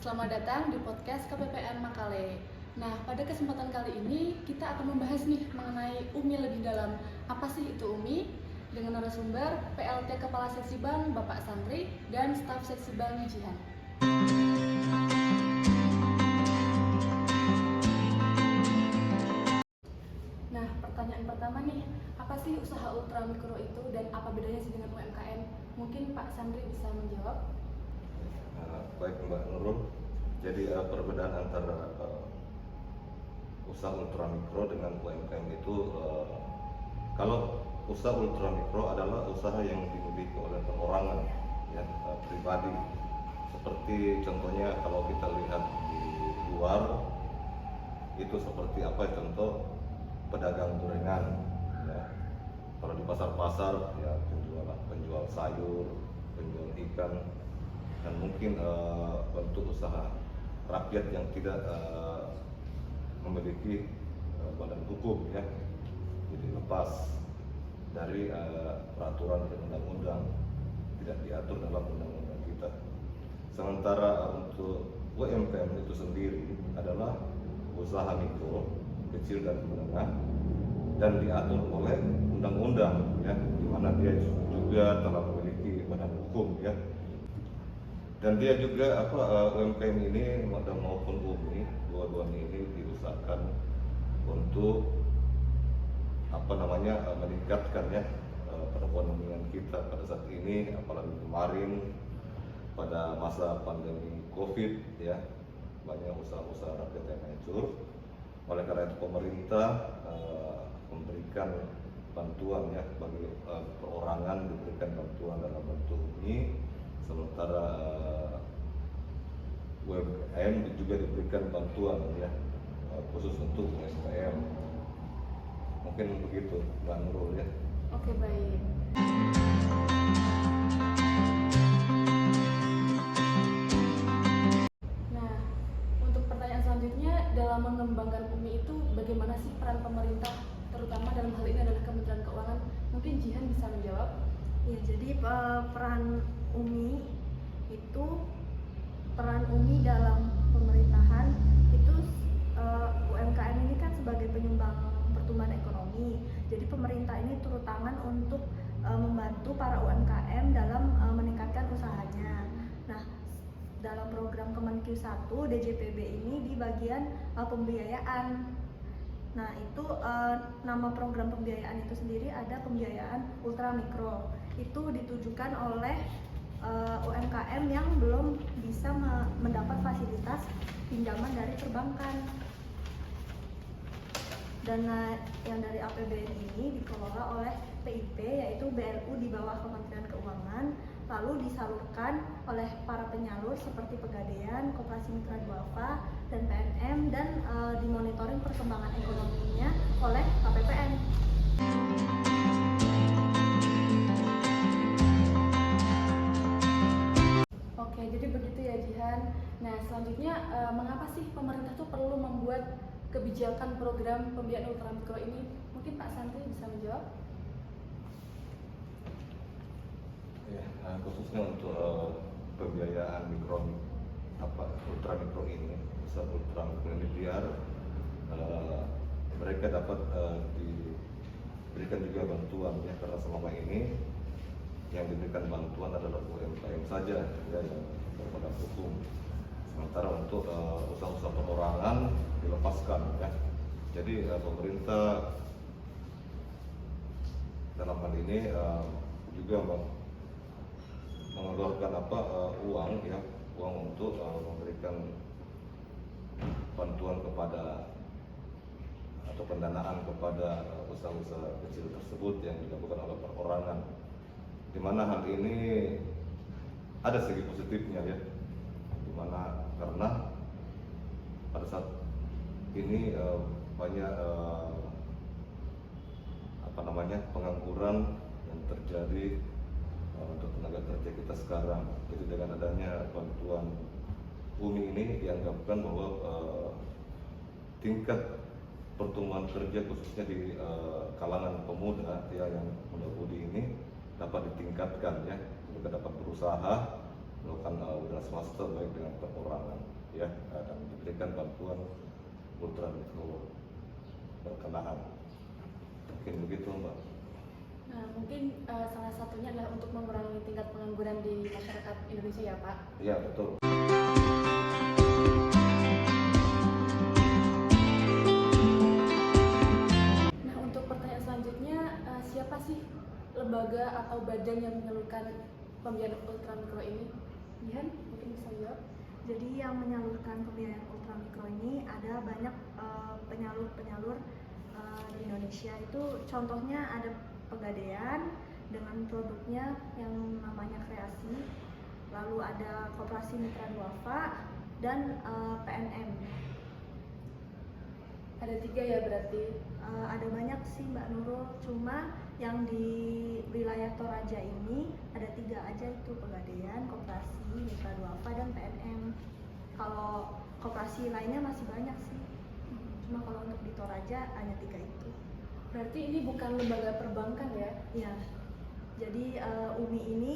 Selamat datang di podcast KPPN Makale. Nah, pada kesempatan kali ini kita akan membahas nih mengenai UMI lebih dalam. Apa sih itu UMI? Dengan narasumber PLT Kepala Seksi Bank Bapak Santri dan staf Seksi Bank Jihan. Nah, pertanyaan pertama nih, apa sih usaha ultramikro itu dan apa bedanya sih dengan UMKM? Mungkin Pak Santri bisa menjawab. Baik Mbak Nurul, jadi perbedaan antara usaha ultramikro dengan UMKM itu, kalau usaha ultramikro adalah usaha yang dimiliki oleh perorangan ya, pribadi. Seperti contohnya kalau kita lihat di luar itu seperti apa, contoh pedagang gorengan ya. Kalau di pasar-pasar ya penjual sayur, penjual ikan, dan mungkin bentuk usaha rakyat yang tidak memiliki badan hukum ya, jadi lepas dari peraturan dan undang-undang, tidak diatur dalam undang-undang kita. Sementara untuk UMKM itu sendiri adalah usaha mikro, kecil dan menengah, dan diatur oleh undang-undang ya, di mana dia juga telah memiliki badan hukum ya. Dan dia juga UMKM ini maupun UMI, dua-duanya ini diusahakan untuk meningkatkan ya perekonomian kita pada saat ini, apalagi kemarin pada masa pandemi COVID ya, banyak usaha-usaha rakyat yang hancur. Oleh karena itu pemerintah memberikan bantuan ya bagi perorangan, diberikan bantuan dalam bentuk UMI, sementara UMKM juga diberikan bantuan ya khusus untuk UMKM. Mungkin begitu Mbak Nurul ya. Oke, baik. Nah, untuk pertanyaan selanjutnya, dalam mengembangkan UMI itu bagaimana sih peran pemerintah, terutama dalam hal ini adalah Kementerian Keuangan? Mungkin Jihan bisa menjawab. Ya, jadi peran UMI dalam pemerintahan itu, UMKM ini kan sebagai penyumbang pertumbuhan ekonomi. Jadi pemerintah ini turut tangan untuk membantu para UMKM dalam meningkatkan usahanya. Nah, dalam program Kemenkyu 1 DJPB ini di bagian pembiayaan. Nah, itu nama program pembiayaan itu sendiri ada pembiayaan ultramikro. Itu ditujukan oleh UMKM yang belum bisa mendapat fasilitas pinjaman dari perbankan. Dana yang dari APBN ini dikelola oleh PIP, yaitu BRU di bawah Kementerian Keuangan, lalu disalurkan oleh para penyalur seperti Pegadaian, Koperasi Mitra Duafa, dan PNM, dan dimonitoring perkembangan ekonominya oleh KPPN. Oke, jadi begitu ya Jihan. Nah, selanjutnya mengapa sih pemerintah tuh perlu membuat kebijakan program pembiayaan ultramikro ini? Mungkin Pak Santri bisa menjawab. Ya, khususnya untuk pembiayaan ultramikro ini, usaha ultramikro ini biar mereka dapat diberikan juga bantuan ya, karena selama ini yang diberikan bantuan adalah UMKM saja ya, yang berbadan hukum. Sementara untuk usaha-usaha perorangan dilepaskan ya. Jadi pemerintah dalam hal ini juga mengeluarkan uang untuk memberikan bantuan kepada atau pendanaan kepada usaha-usaha kecil tersebut yang dilakukan oleh perorangan, di mana hal ini ada segi positifnya ya, di mana karena pada saat ini banyak pengangguran yang terjadi untuk tenaga kerja kita sekarang. Jadi dengan adanya bantuan UMI ini dianggapkan bahwa tingkat pertumbuhan kerja khususnya di kalangan pemuda ya, yang muda-mudi ini dapat ditingkatkan ya, mereka dapat berusaha melakukan wira swasta baik dengan perorangan. ya, dan diberikan bantuan ultra mikro berkenaan. Mungkin begitu, Mbak. Nah, mungkin salah satunya adalah untuk mengurangi tingkat pengangguran di masyarakat Indonesia ya, Pak? Iya, betul. Nah, untuk pertanyaan selanjutnya, siapa sih lembaga atau badan yang menyalurkan pembiayaan ultramikro ini? Jihan, mungkin bisa jawab? Jadi yang menyalurkan pembiayaan ultramikro ini ada banyak penyalur-penyalur di Indonesia. Itu contohnya ada Pegadaian dengan produknya yang namanya Kreasi, lalu ada Koperasi Mitra Duafa dan PNM. Ada 3 ya berarti? Ada banyak sih Mbak Nurul, cuma yang di wilayah Toraja ini ada 3 aja, itu Pegadaian, Koperasi Mitra Duafa dan PNM. Kalau koperasi lainnya masih banyak sih, cuma kalau untuk di Toraja hanya 3 itu. Berarti ini bukan lembaga perbankan ya? Ya, jadi UMI ini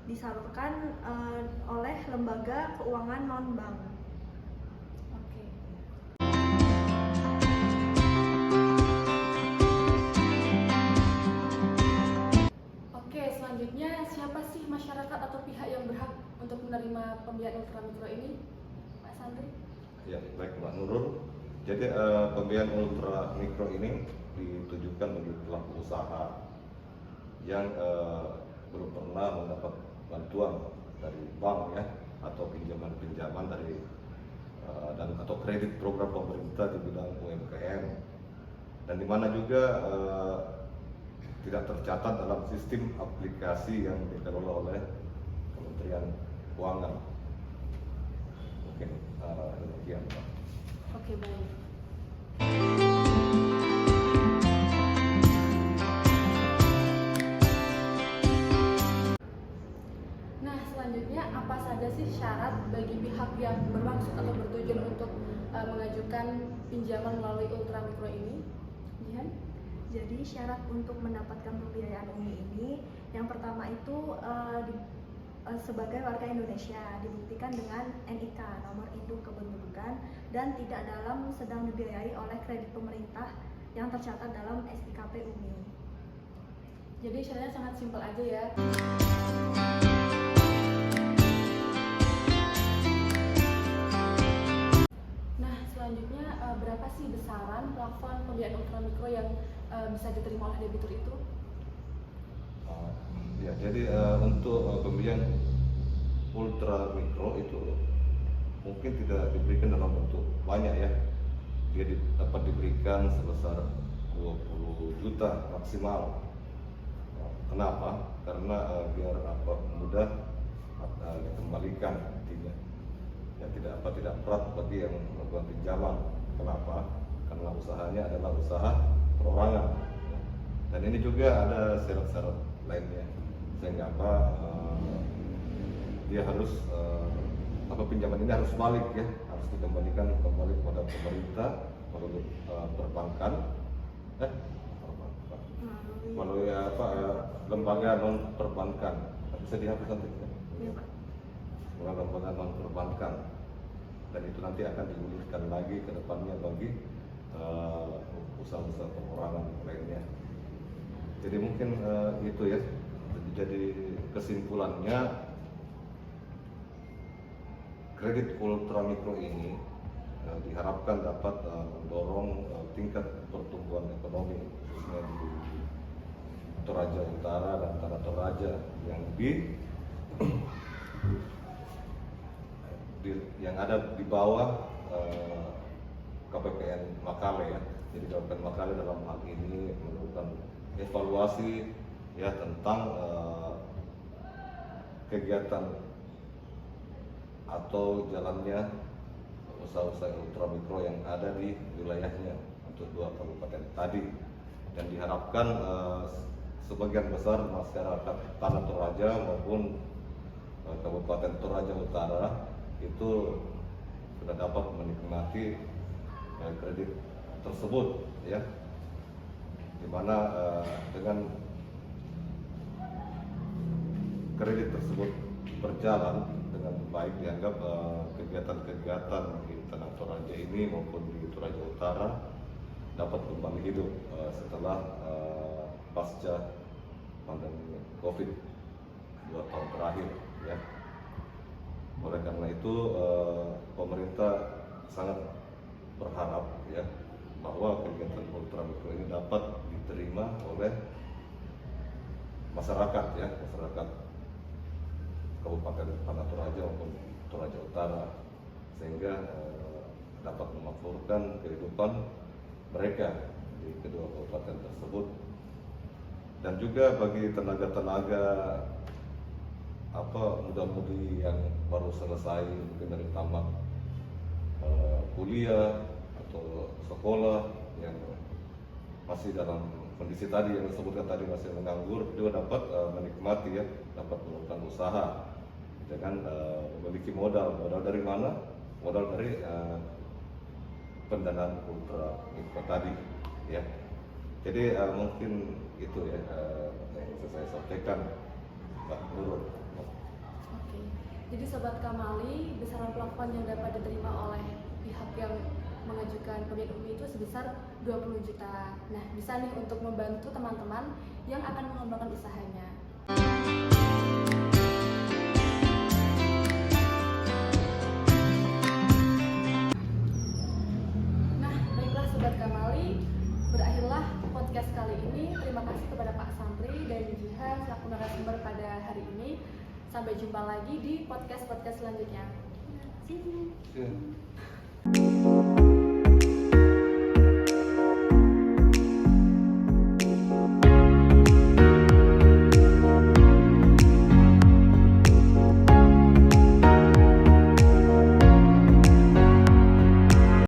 disalurkan oleh lembaga keuangan non-bank. Oke. Oke, selanjutnya siapa sih masyarakat atau pihak yang berhak untuk menerima pembiayaan ultramikro ini? Pak Sandri? Ya, baik Mbak Nurul. Jadi pembiayaan ultra mikro ini ditujukan bagi pelaku usaha yang belum pernah mendapat bantuan dari bank ya, atau pinjaman-pinjaman dari dan atau kredit program pemerintah di bidang UMKM, dan di mana juga tidak tercatat dalam sistem aplikasi yang dikelola oleh Kementerian Keuangan. Mungkin demikian, Pak. Oke, baik. Nah, selanjutnya apa saja sih syarat bagi pihak yang bermaksud atau bertujuan untuk mengajukan pinjaman melalui ultramikro ini? Jihan? Jadi syarat untuk mendapatkan pembiayaan UMI ini, yang pertama itu sebagai warga Indonesia, dibuktikan dengan NIK, nomor induk kependudukan, dan tidak sedang dibiayai oleh kredit pemerintah yang tercatat dalam SIKP UMI. Jadi syaratnya sangat simpel aja ya. Nah, selanjutnya berapa sih besaran plafon pembiayaan ultramikro yang bisa diterima oleh debitur itu? Ya, jadi untuk pembiayaan ultra mikro itu mungkin tidak diberikan dalam bentuk banyak ya. Dia dapat diberikan sebesar 20 juta maksimal. Kenapa? Karena biar mudah dikembalikan nantinya. Ya, tidak berat bagi yang melakukan pinjaman. Kenapa? Karena usahanya adalah usaha perorangan. Dan ini juga ada syarat-syarat lainnya, sehingga dia harus pinjaman ini harus balik ya, harus dikembalikan kembali kepada pemerintah melalui perbankan, melalui lembaga non perbankan. Bisa dihapus nanti ya? Iya, Pak. Lembaga non perbankan, dan itu nanti akan digulirkan lagi ke depannya bagi usaha-usaha perorangan lainnya. Jadi mungkin itu ya. Jadi kesimpulannya, kredit ultramikro ini diharapkan dapat mendorong tingkat pertumbuhan ekonomi khususnya di Toraja Utara dan Tanah Toraja yang yang ada di bawah KPPN Makale ya. Jadi KPPN Makale dalam hal ini melakukan evaluasi ya tentang kegiatan atau jalannya usaha-usaha ultramikro yang ada di wilayahnya untuk 2 kabupaten tadi, dan diharapkan sebagian besar masyarakat Tanah Toraja maupun Kabupaten Toraja Utara itu sudah dapat menikmati kredit tersebut ya, dimana dengan kredit tersebut berjalan dengan baik dianggap kegiatan-kegiatan di Tanah Toraja ini maupun di Toraja Utara dapat kembali hidup setelah pasca pandemi COVID 2 tahun terakhir ya. Oleh karena itu pemerintah sangat berharap ya bahwa kegiatan ultramikro ini dapat diterima oleh masyarakat ya, masyarakat Kabupaten Tanah Toraja maupun Toraja Utara, sehingga dapat memakmurkan kehidupan mereka di kedua kabupaten tersebut. Dan juga bagi tenaga-tenaga muda-mudi yang baru selesai mungkin dari tamat kuliah atau sekolah yang masih dalam kondisi tadi yang disebutkan tadi masih menganggur, juga dapat menikmati ya, dapat melakukan usaha dengan memiliki modal dari mana? Modal dari pendanaan ultra mikro tadi ya. Jadi mungkin itu ya yang bisa saya sampaikan, Mbak Nurul. Oke. Jadi Sobat Kamali, besaran plafon yang dapat diterima oleh pihak yang mengajukan pembiayaan UMI itu sebesar 20 juta. Nah, bisa nih untuk membantu teman-teman yang akan mengembangkan usahanya. Nah, baiklah Sobat Kamali, berakhirlah podcast kali ini. Terima kasih kepada Pak Samri dan Jihan selaku narasumber pada hari ini. Sampai jumpa lagi di podcast-podcast selanjutnya. Yeah.